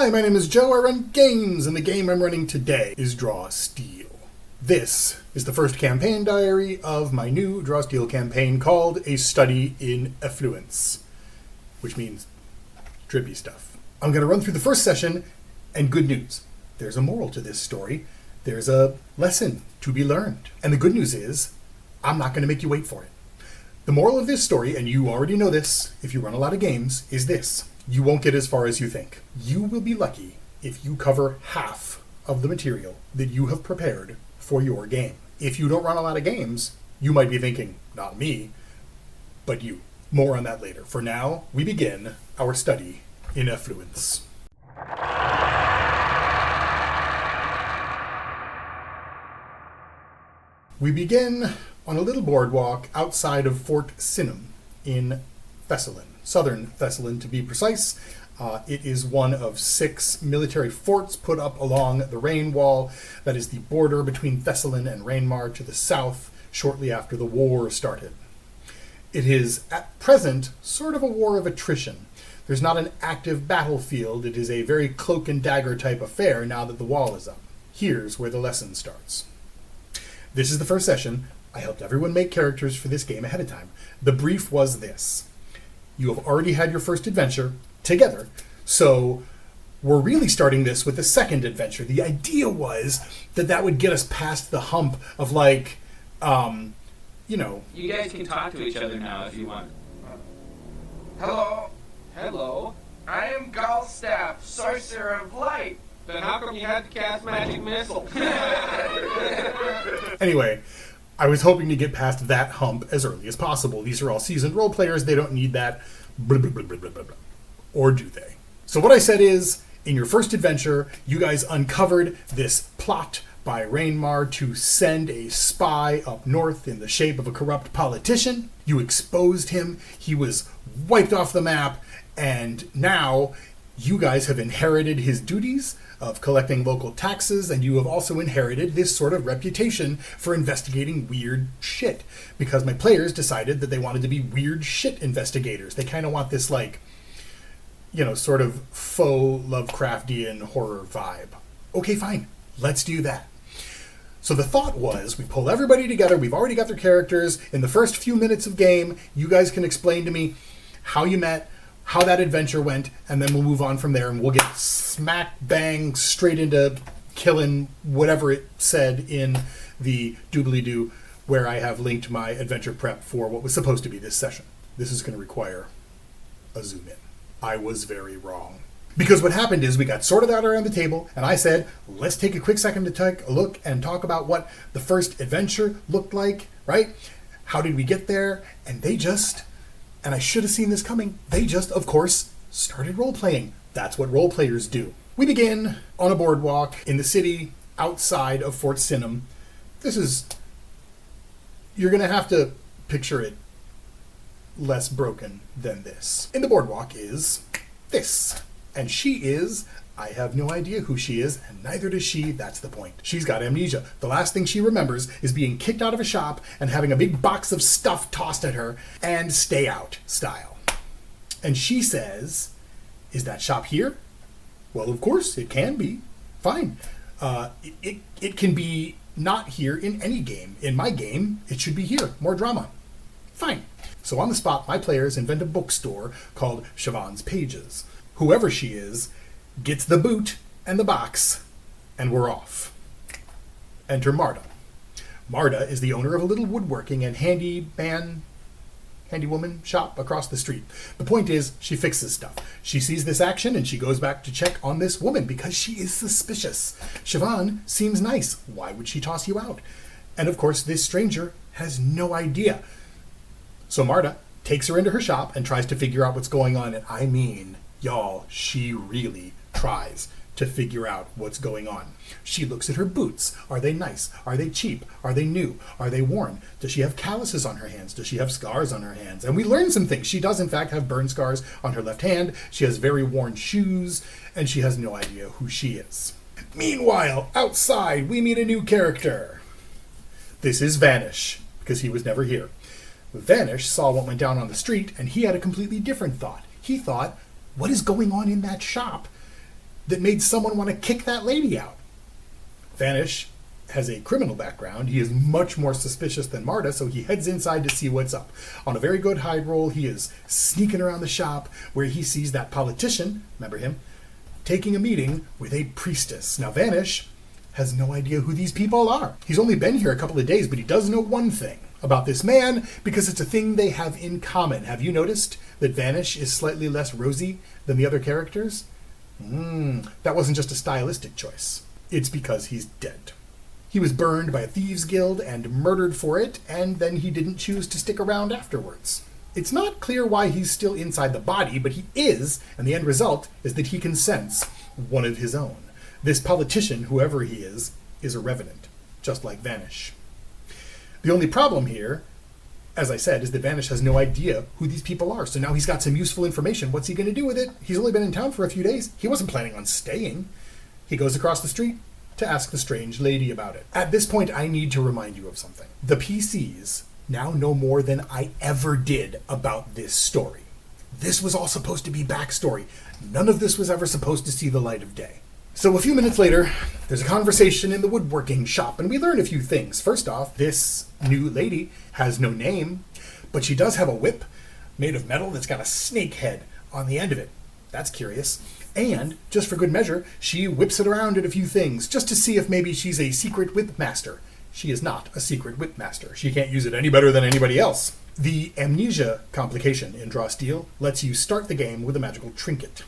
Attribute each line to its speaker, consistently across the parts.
Speaker 1: Hi, my name is Joe. I run games, and the game I'm running today is Draw Steel. This is the first campaign diary of my new Draw Steel campaign called A Study in Effluence, which means drippy stuff. I'm going to run through the first session, and good news. There's a moral to this story. There's a lesson to be learned. And the good news is, I'm not going to make you wait for it. The moral of this story, and you already know this if you run a lot of games, is this. You won't get as far as you think. You will be lucky if you cover half of the material that you have prepared for your game. If you don't run a lot of games, you might be thinking, not me, but you. More on that later. For now, we begin our study in Effluence. We begin on a little boardwalk outside of Fort Sinum in Thessalon, southern Thessalon to be precise. It is one of 6 military forts put up along the Rain Wall. That is the border between Thessalon and Rainmar to the south shortly after the war started. It is, at present, sort of a war of attrition. There's not an active battlefield. It is a very cloak and dagger type affair now that the wall is up. Here's where the lesson starts. This is the first session. I helped everyone make characters for this game ahead of time. The brief was this. You have already had your first adventure together, so we're really starting this with the second adventure. The idea was that would get us past the hump of
Speaker 2: You guys can talk to each other now if you want.
Speaker 3: Hello,
Speaker 2: Hello?
Speaker 3: I am Galstaff, Sorcerer of Light.
Speaker 2: Then how come you had to cast Magic Missile?
Speaker 1: Anyway, I was hoping to get past that hump as early as possible. These are all seasoned role players. They don't need that blah, blah, blah, blah, blah, blah. Or do they? So what I said is, in your first adventure, you guys uncovered this plot by Rainmar to send a spy up north in the shape of a corrupt politician. You exposed him. He was wiped off the map. And now you guys have inherited his duties of collecting local taxes, and you have also inherited this sort of reputation for investigating weird shit. Because my players decided that they wanted to be weird shit investigators. They kind of want this, sort of faux Lovecraftian horror vibe. Okay, fine. Let's do that. So the thought was, we pull everybody together. We've already got their characters. In the first few minutes of game, you guys can explain to me how you met, how that adventure went, and then we'll move on from there, and we'll get smack bang straight into killing whatever it said in the doobly-doo, where I have linked my adventure prep for what was supposed to be this session. This is going to require a zoom in. I was very wrong. Because what happened is we got sorted out around the table, and I said, let's take a quick second to take a look and talk about what the first adventure looked like, right? How did we get there? And they just, and I should have seen this coming, they just, of course, started role-playing. That's what role-players do. We begin on a boardwalk in the city outside of Fort Sinum. You're going to have to picture it less broken than this. In the boardwalk is this. And she is, I have no idea who she is, and neither does she, that's the point. She's got amnesia. The last thing she remembers is being kicked out of a shop and having a big box of stuff tossed at her, and stay out style. And she says, is that shop here? Well, of course, it can be. Fine. It can be not here in any game. In my game, it should be here. More drama. Fine. So on the spot, my players invent a bookstore called Siobhan's Pages. Whoever she is gets the boot and the box, and we're off. Enter Marta. Marta is the owner of a little woodworking and handywoman shop across the street. The point is, she fixes stuff. She sees this action, and she goes back to check on this woman because she is suspicious. Siobhan seems nice. Why would she toss you out? And of course, this stranger has no idea. So Marta takes her into her shop and tries to figure out what's going on. And I mean, y'all, she really tries to figure out what's going on. She looks at her boots. Are they nice? Are they cheap? Are they new? Are they worn? Does she have calluses on her hands? Does she have scars on her hands? And we learn some things. She does, in fact, have burn scars on her left hand. She has very worn shoes, and she has no idea who she is. Meanwhile, outside, we meet a new character. This is Vanish, because he was never here. Vanish saw what went down on the street, and he had a completely different thought. He thought, what is going on in that shop? that made someone want to kick that lady out? Vanish has a criminal background. He is much more suspicious than Marta, so he heads inside to see what's up. On a very good hide roll, he is sneaking around the shop where he sees that politician, remember him, taking a meeting with a priestess. Now, Vanish has no idea who these people are. He's only been here a couple of days, but he does know one thing about this man because it's a thing they have in common. Have you noticed that Vanish is slightly less rosy than the other characters? That wasn't just a stylistic choice. It's because he's dead. He was burned by a thieves' guild and murdered for it, and then he didn't choose to stick around afterwards. It's not clear why he's still inside the body, but he is, and the end result is that he can sense one of his own. This politician, whoever he is a revenant, just like Vanish. The only problem here, as I said, is that Vanish has no idea who these people are, so now he's got some useful information. What's he going to do with it? He's only been in town for a few days. He wasn't planning on staying. He goes across the street to ask the strange lady about it. At this point, I need to remind you of something. The PCs now know more than I ever did about this story. This was all supposed to be backstory. None of this was ever supposed to see the light of day. So a few minutes later, there's a conversation in the woodworking shop, and we learn a few things. First off, this new lady has no name, but she does have a whip made of metal that's got a snake head on the end of it. That's curious. And, just for good measure, she whips it around at a few things, just to see if maybe she's a secret whip master. She is not a secret whip master. She can't use it any better than anybody else. The amnesia complication in Draw Steel lets you start the game with a magical trinket.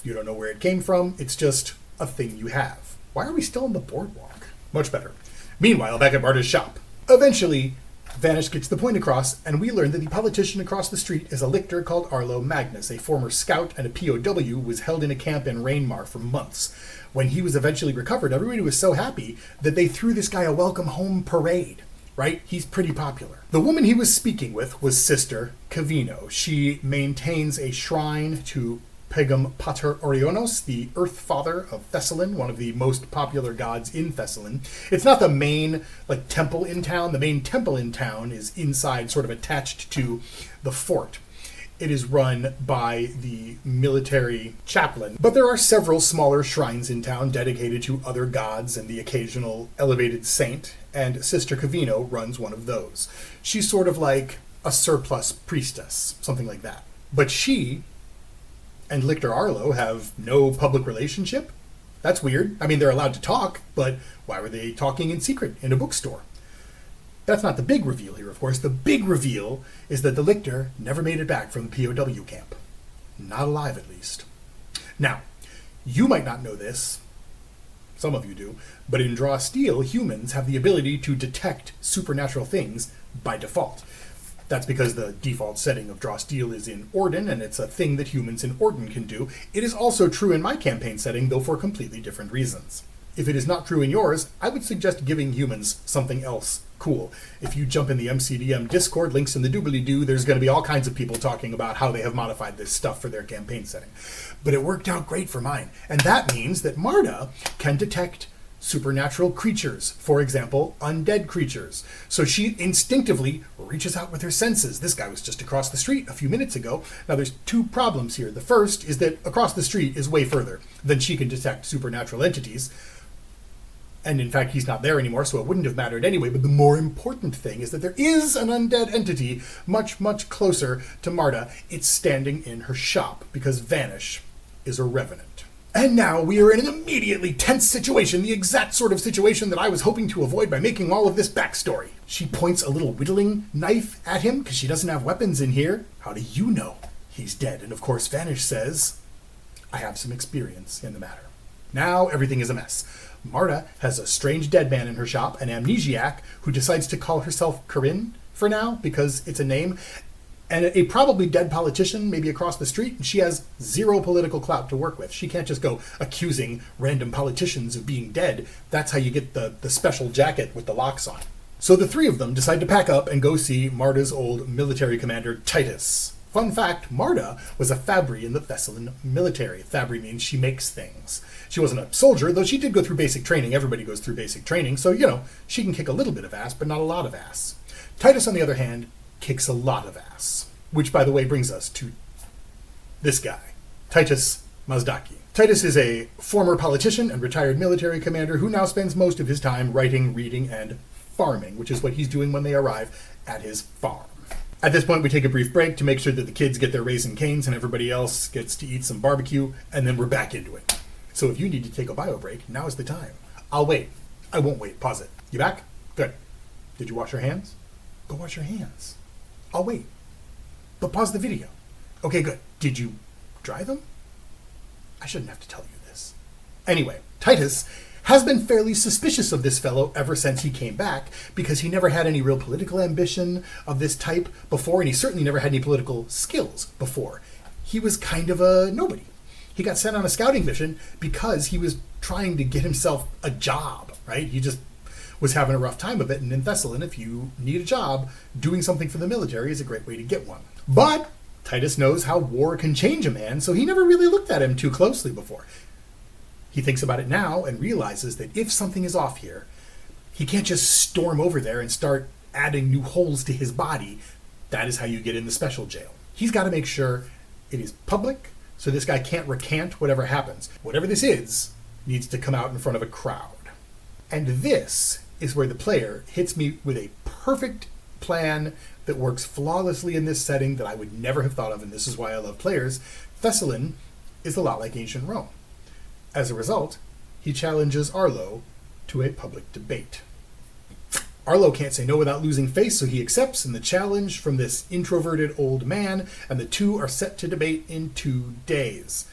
Speaker 1: You don't know where it came from, it's just a thing you have. Why are we still on the boardwalk? Much better. Meanwhile, back at Marta's shop. Eventually, Vanish gets the point across, and we learn that the politician across the street is a lictor called Arlo Magnus, a former scout and a POW who was held in a camp in Rainmar for months. When he was eventually recovered, everybody was so happy that they threw this guy a welcome home parade. Right? He's pretty popular. The woman he was speaking with was Sister Cavino. She maintains a shrine to Pegum Pater Orionos, the Earth Father of Thessalon, one of the most popular gods in Thessalon. It's not the main temple in town. The main temple in town is inside, sort of attached to the fort. It is run by the military chaplain, but there are several smaller shrines in town dedicated to other gods and the occasional elevated saint, and Sister Cavino runs one of those. She's sort of like a surplus priestess, something like that. But she and Lictor Arlo have no public relationship? That's weird. I mean, they're allowed to talk, but why were they talking in secret in a bookstore? That's not the big reveal here, of course. The big reveal is that the Lictor never made it back from the POW camp. Not alive, at least. Now, you might not know this. Some of you do. But in Draw Steel, humans have the ability to detect supernatural things by default. That's because the default setting of Draw Steel is in Orden, and it's a thing that humans in Orden can do. It is also true in my campaign setting, though for completely different reasons. If it is not true in yours, I would suggest giving humans something else cool. If you jump in the MCDM Discord, links in the doobly-doo, there's going to be all kinds of people talking about how they have modified this stuff for their campaign setting. But it worked out great for mine, and that means that Marta can detect supernatural creatures, for example, undead creatures. So she instinctively reaches out with her senses. This guy was just across the street a few minutes ago. Now there's two problems here. The first is that across the street is way further than she can detect supernatural entities. And in fact, he's not there anymore, so it wouldn't have mattered anyway. But the more important thing is that there is an undead entity much, much closer to Marta. It's standing in her shop because Vanish is a revenant. And now we are in an immediately tense situation, the exact sort of situation that I was hoping to avoid by making all of this backstory. She points a little whittling knife at him because she doesn't have weapons in here. How do you know he's dead? And of course, Vanish says, I have some experience in the matter. Now everything is a mess. Marta has a strange dead man in her shop, an amnesiac who decides to call herself Corinne for now because it's a name, and a probably dead politician maybe across the street, and she has zero political clout to work with. She can't just go accusing random politicians of being dead. That's how you get the special jacket with the locks on. So the three of them decide to pack up and go see Marta's old military commander, Titus. Fun fact, Marta was a Fabri in the Thessalon military. Fabri means she makes things. She wasn't a soldier, though she did go through basic training. Everybody goes through basic training, so, she can kick a little bit of ass, but not a lot of ass. Titus, on the other hand, kicks a lot of ass. Which, by the way, brings us to this guy, Titus Mazdaki. Titus is a former politician and retired military commander who now spends most of his time writing, reading, and farming, which is what he's doing when they arrive at his farm. At this point, we take a brief break to make sure that the kids get their Raisin Canes and everybody else gets to eat some barbecue, and then we're back into it. So if you need to take a bio break, now is the time. I'll wait. I won't wait. Pause it. You back? Good. Did you wash your hands? Go wash your hands. I'll wait. But pause the video. Okay, good. Did you dry them? I shouldn't have to tell you this. Anyway, Titus has been fairly suspicious of this fellow ever since he came back, because he never had any real political ambition of this type before, and he certainly never had any political skills before. He was kind of a nobody. He got sent on a scouting mission because he was trying to get himself a job, right? He just was having a rough time of it, and in Thessalon, if you need a job, doing something for the military is a great way to get one. But Titus knows how war can change a man, so he never really looked at him too closely before. He thinks about it now and realizes that if something is off here, he can't just storm over there and start adding new holes to his body. That is how you get in the special jail. He's got to make sure it is public, so this guy can't recant whatever happens. Whatever this is, needs to come out in front of a crowd. And this is where the player hits me with a perfect plan that works flawlessly in this setting that I would never have thought of, and this is why I love players. Thessalon is a lot like ancient Rome. As a result, he challenges Arlo to a public debate. Arlo can't say no without losing face, so he accepts in the challenge from this introverted old man, and the two are set to debate in 2 days,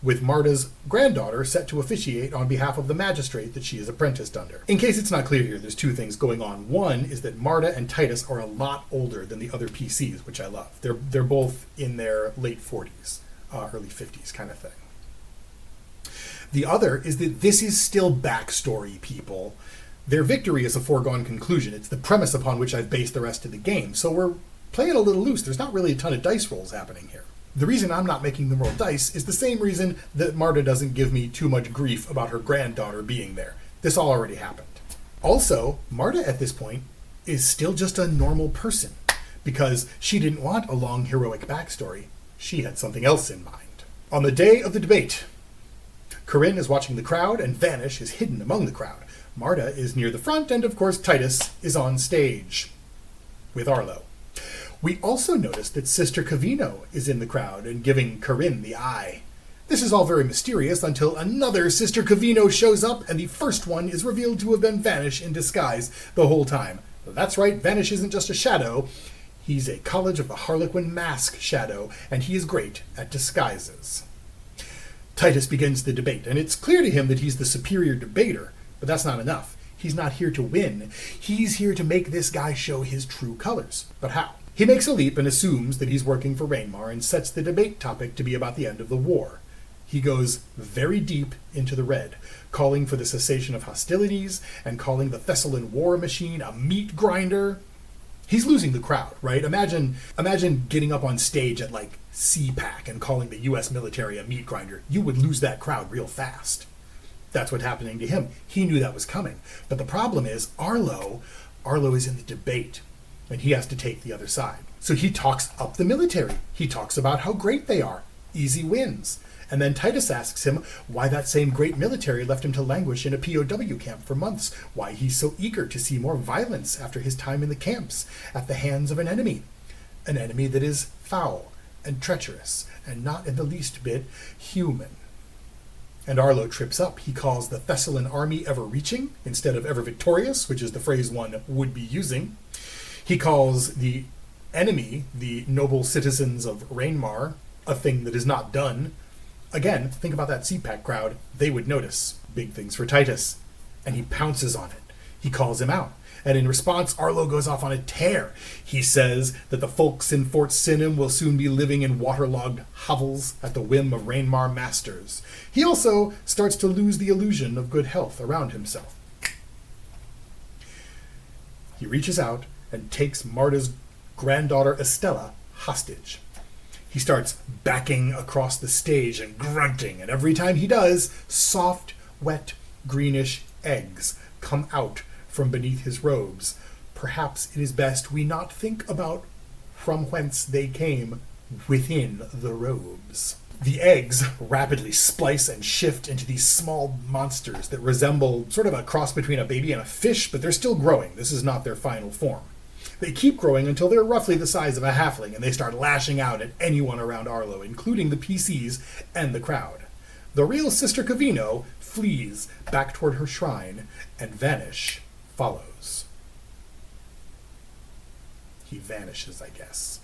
Speaker 1: with Marta's granddaughter set to officiate on behalf of the magistrate that she is apprenticed under. In case it's not clear here, there's 2 things going on. One is that Marta and Titus are a lot older than the other PCs, which I love. They're both in their late 40s, early 50s kind of thing. The other is that this is still backstory, people. Their victory is a foregone conclusion. It's the premise upon which I've based the rest of the game. So we're playing a little loose. There's not really a ton of dice rolls happening here. The reason I'm not making them roll dice is the same reason that Marta doesn't give me too much grief about her granddaughter being there. This all already happened. Also, Marta at this point is still just a normal person, because she didn't want a long heroic backstory. She had something else in mind. On the day of the debate, Corinne is watching the crowd, and Vanish is hidden among the crowd. Marta is near the front, and of course Titus is on stage with Arlo. We also notice that Sister Cavino is in the crowd and giving Corinne the eye. This is all very mysterious until another Sister Cavino shows up, and the first one is revealed to have been Vanish in disguise the whole time. That's right, Vanish isn't just a shadow. He's a College of the Harlequin Mask shadow, and he is great at disguises. Titus begins the debate, and it's clear to him that he's the superior debater, but that's not enough. He's not here to win. He's here to make this guy show his true colors. But how? He makes a leap and assumes that he's working for Rainmar and sets the debate topic to be about the end of the war. He goes very deep into the red, calling for the cessation of hostilities and calling the Thessalon war machine a meat grinder. He's losing the crowd, right? Imagine getting up on stage at like CPAC and calling the U.S. military a meat grinder. You would lose that crowd real fast. That's what's happening to him. He knew that was coming. But the problem is Arlo is in the debate, and he has to take the other side. So he talks up the military. He talks about how great they are. Easy wins. And then Titus asks him why that same great military left him to languish in a POW camp for months, why he's so eager to see more violence after his time in the camps at the hands of an enemy that is foul and treacherous and not in the least bit human. And Arlo trips up. He calls the Thessalon army ever-reaching instead of ever-victorious, which is the phrase one would be using. He calls the enemy, the noble citizens of Rainmar, a thing that is not done. Again, think about that CPAC crowd. They would notice. Big things for Titus. And he pounces on it. He calls him out. And in response, Arlo goes off on a tear. He says that the folks in Fort Sinem will soon be living in waterlogged hovels at the whim of Rainmar masters. He also starts to lose the illusion of good health around himself. He reaches out and takes Marta's granddaughter Estella hostage. He starts backing across the stage and grunting, and every time he does, soft, wet, greenish eggs come out from beneath his robes. Perhaps it is best we not think about from whence they came within the robes. The eggs rapidly splice and shift into these small monsters that resemble sort of a cross between a baby and a fish, but they're still growing. This is not their final form. They keep growing until they're roughly the size of a halfling, and they start lashing out at anyone around Arlo, including the PCs and the crowd. The real Sister Cavino flees back toward her shrine, and Vanish follows. He vanishes, I guess.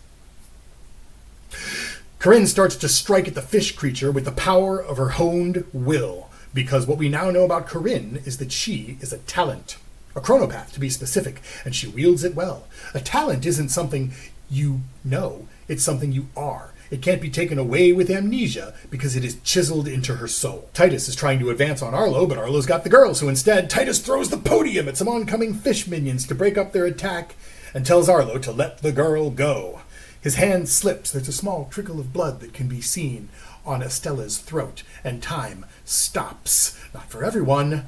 Speaker 1: Corinne starts to strike at the fish creature with the power of her honed will, because what we now know about Corinne is that she is a talent. A chronopath, to be specific, and she wields it well. A talent isn't something you know, it's something you are. It can't be taken away with amnesia because it is chiseled into her soul. Titus is trying to advance on Arlo, but Arlo's got the girl, so instead Titus throws the podium at some oncoming fish minions to break up their attack and tells Arlo to let the girl go. His hand slips. There's a small trickle of blood that can be seen on Estella's throat, and time stops. Not for everyone,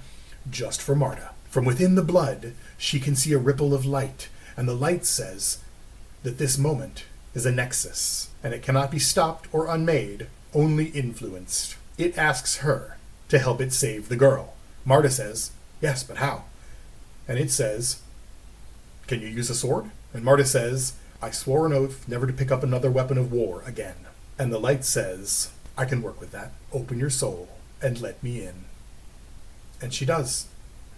Speaker 1: just for Marta. From within the blood, she can see a ripple of light, and the light says that this moment is a nexus, and it cannot be stopped or unmade, only influenced. It asks her to help it save the girl. Marta says, yes, but how? And it says, can you use a sword? And Marta says, I swore an oath never to pick up another weapon of war again. And the light says, I can work with that. Open your soul and let me in. And she does.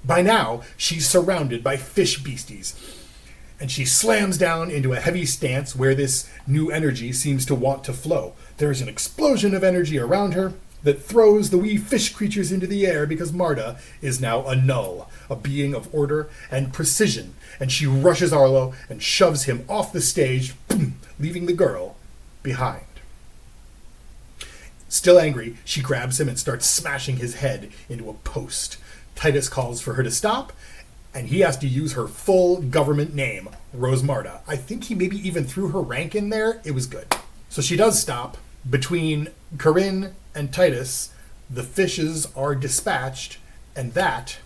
Speaker 1: By now, she's surrounded by fish beasties, and she slams down into a heavy stance where this new energy seems to want to flow. There's an explosion of energy around her that throws the wee fish creatures into the air because Marta is now a null, a being of order and precision, and she rushes Arlo and shoves him off the stage, leaving the girl behind. Still angry, she grabs him and starts smashing his head into a post. Titus calls for her to stop, and he has to use her full government name, Rose Marta. I think he maybe even threw her rank in there. It was good. So she does stop. Between Corinne and Titus, the fishes are dispatched, and that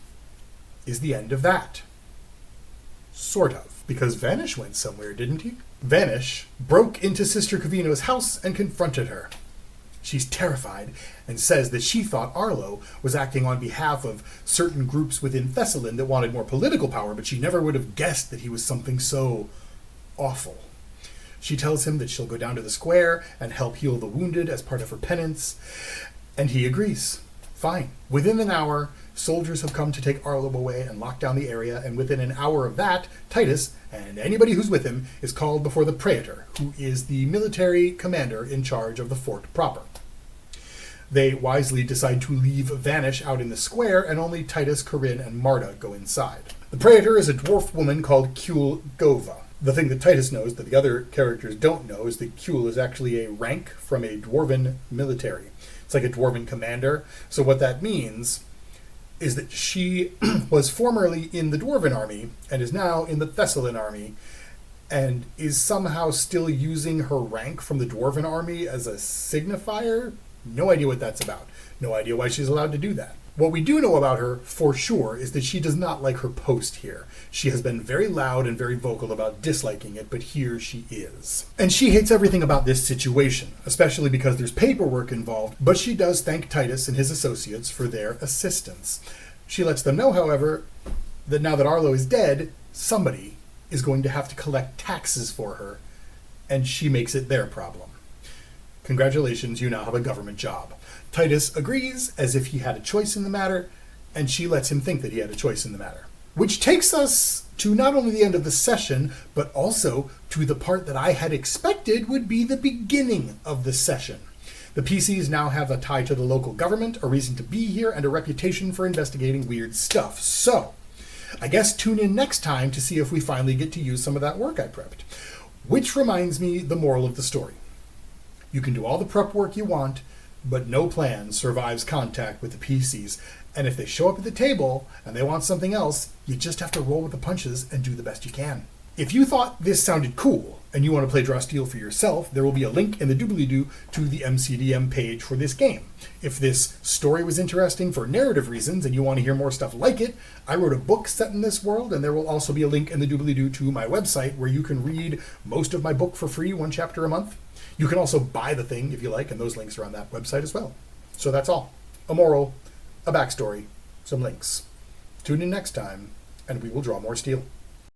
Speaker 1: is the end of that. Sort of, because Vanish went somewhere, didn't he? Vanish broke into Sister Cavino's house and confronted her. She's terrified and says that she thought Arlo was acting on behalf of certain groups within Thessalon that wanted more political power, but she never would have guessed that he was something so awful. She tells him that she'll go down to the square and help heal the wounded as part of her penance, and he agrees. Fine. Within an hour, soldiers have come to take Arlo away and lock down the area, and within an hour of that, Titus, and anybody who's with him, is called before the Praetor, who is the military commander in charge of the fort proper. They wisely decide to leave Vanish out in the square, and only Titus, Corinne, and Marta go inside. The Praetor is a dwarf woman called Kule Gova. The thing that Titus knows that the other characters don't know is that Kule is actually a rank from a dwarven military. It's like a dwarven commander. So what that means is that she was formerly in the dwarven army and is now in the Thessalon army, and is somehow still using her rank from the dwarven army as a signifier. No idea what that's about. No idea why she's allowed to do that. What we do know about her, for sure, is that she does not like her post here. She has been very loud and very vocal about disliking it, but here she is. And she hates everything about this situation, especially because there's paperwork involved, but she does thank Titus and his associates for their assistance. She lets them know, however, that now that Arlo is dead, somebody is going to have to collect taxes for her, and she makes it their problem. Congratulations, you now have a government job. Titus agrees as if he had a choice in the matter, and she lets him think that he had a choice in the matter. Which takes us to not only the end of the session, but also to the part that I had expected would be the beginning of the session. The PCs now have a tie to the local government, a reason to be here, and a reputation for investigating weird stuff. So, I guess tune in next time to see if we finally get to use some of that work I prepped. Which reminds me the moral of the story. You can do all the prep work you want, but no plan survives contact with the PCs. And if they show up at the table and they want something else, you just have to roll with the punches and do the best you can. If you thought this sounded cool and you want to play Draw Steel for yourself, there will be a link in the doobly-doo to the MCDM page for this game. If this story was interesting for narrative reasons and you want to hear more stuff like it, I wrote a book set in this world, and there will also be a link in the doobly-doo to my website where you can read most of my book for free, one chapter a month. You can also buy the thing if you like, and those links are on that website as well. So that's all. A moral, a backstory, some links. Tune in next time, and we will draw more steel.